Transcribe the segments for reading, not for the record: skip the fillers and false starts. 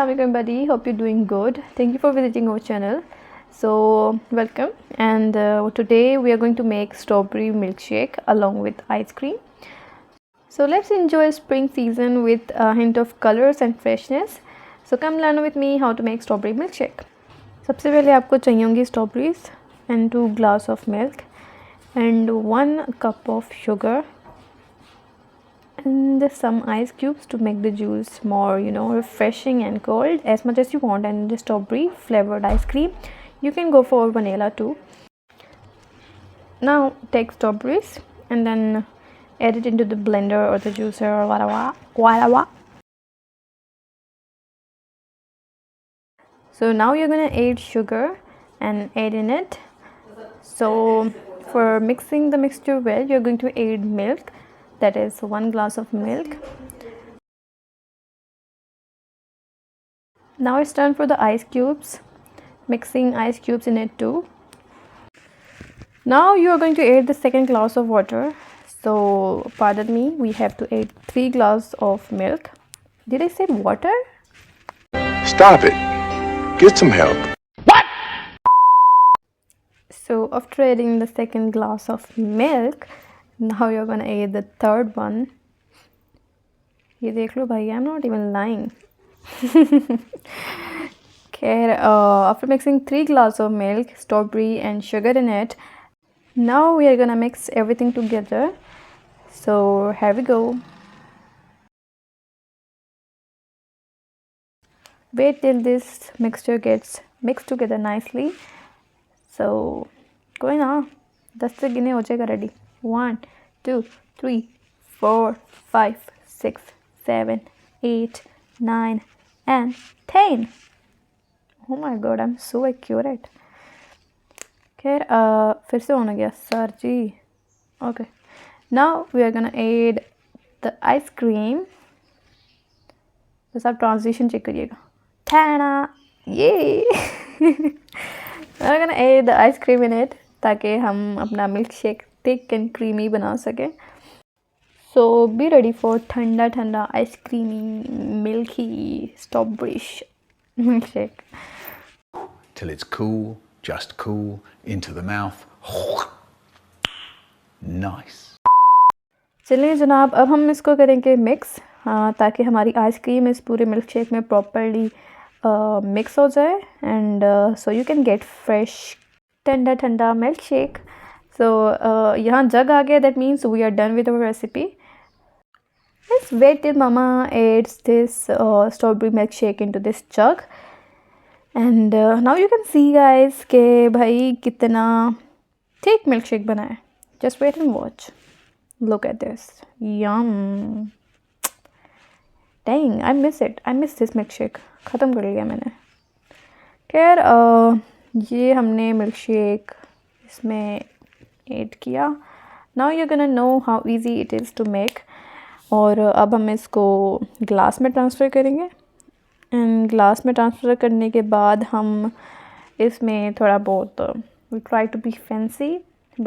Assalamualaikum everybody, hope you're doing good. Thank you for visiting our channel. So welcome, and today we are going to make strawberry milkshake along with ice cream. So let's enjoy spring season with a hint of colors and freshness. So come learn with me how to make strawberry milkshake. सबसे पहले आपको चाहिए होंगी strawberries and 2 glass of milk and 1 cup of sugar and some ice cubes to make the juice more refreshing and cold as much as you want. And the strawberry flavored ice cream, you can go for vanilla too. Now take strawberries and then add it into the blender or the juicer or whatever. So now you're gonna add sugar and add in it. So for mixing the mixture well, you're going to add milk, that is 1 glass of milk. Now it's time for the ice cubes, mixing ice cubes in it too. Now you are going to add the second glass of water. So pardon me, we have to add 3 glasses of milk. Did I say water? Stop it. Get some help. What? So after adding the second glass of milk, now you're gonna add the third one. ये देख लो भाई, I'm not even lying. Okay, after mixing 3 glasses of milk, strawberry and sugar in it, now we are gonna mix everything together. So here we go. Wait till this mixture gets mixed together nicely. So कोई ना 10 से गिने हो जाएगा ready. 1 2 3 4 5 6 7 8 9 and 10. Oh my god, I'm so accurate. Okay, फिर से होना गया sir ji. Okay, now we are gonna add the ice cream. बस आप ट्रांजिशन चेक करिएगा. Ta-da! Yay! We're gonna add the ice cream in it ताकि हम अपना milkshake thick and creamy बना सकें. So be ready for ठंडा ठंडा ice creamy milky strawberry milkshake. Till it's cool, just cool, into the mouth. Nice. चलिए जनाब, अब हम इसको करेंगे मिक्स ताकि हमारी आइसक्रीम इस पूरे मिल्क शेक में प्रॉपरली मिक्स हो जाए and so you can get fresh ठंडा ठंडा मिल्क शेक. सो यहाँ जग आ गया, that means we are done with our recipe. Let's wait till मामा adds this strawberry milkshake into this jug and now you can see guys के भाई कितना thick milkshake बना है. Just wait and watch. Look at this. Yum. Dang, I miss it. I miss this milkshake. ख़त्म कर लिया मैंने. खैर ये हमने मिल्कशेक इसमें ऐड किया. Now you're gonna know how easy it is to make. और अब हम इसको ग्लास में ट्रांसफ़र करेंगे. एंड ग्लास में ट्रांसफ़र करने के बाद हम इसमें थोड़ा बहुत we try to be fancy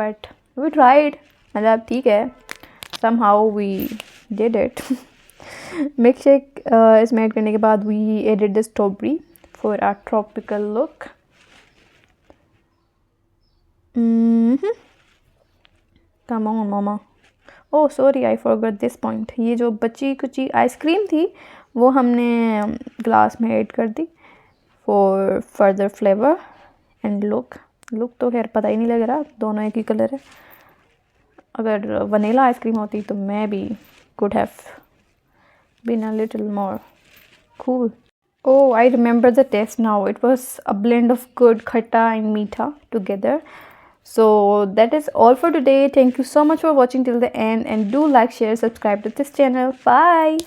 but we tried. मतलब ठीक है, somehow we did it. Milkshake इसमें ऐड करने के बाद we added the strawberry for a tropical look. Come on mama. Oh sorry, I forgot this point. ये जो बची कुची आइसक्रीम थी वो हमने ग्लास में ऐड कर दी for further flavor and look. तो खैर पता ही नहीं लग रहा, दोनों एक ही कलर है. अगर वनीला आइसक्रीम होती तो मैं भी could have been a little more cool. Oh, I remember the taste now. It was a blend of good khatta and meetha together. So that is all for today. Thank you so much for watching till the end and do like, share, subscribe to this channel. Bye.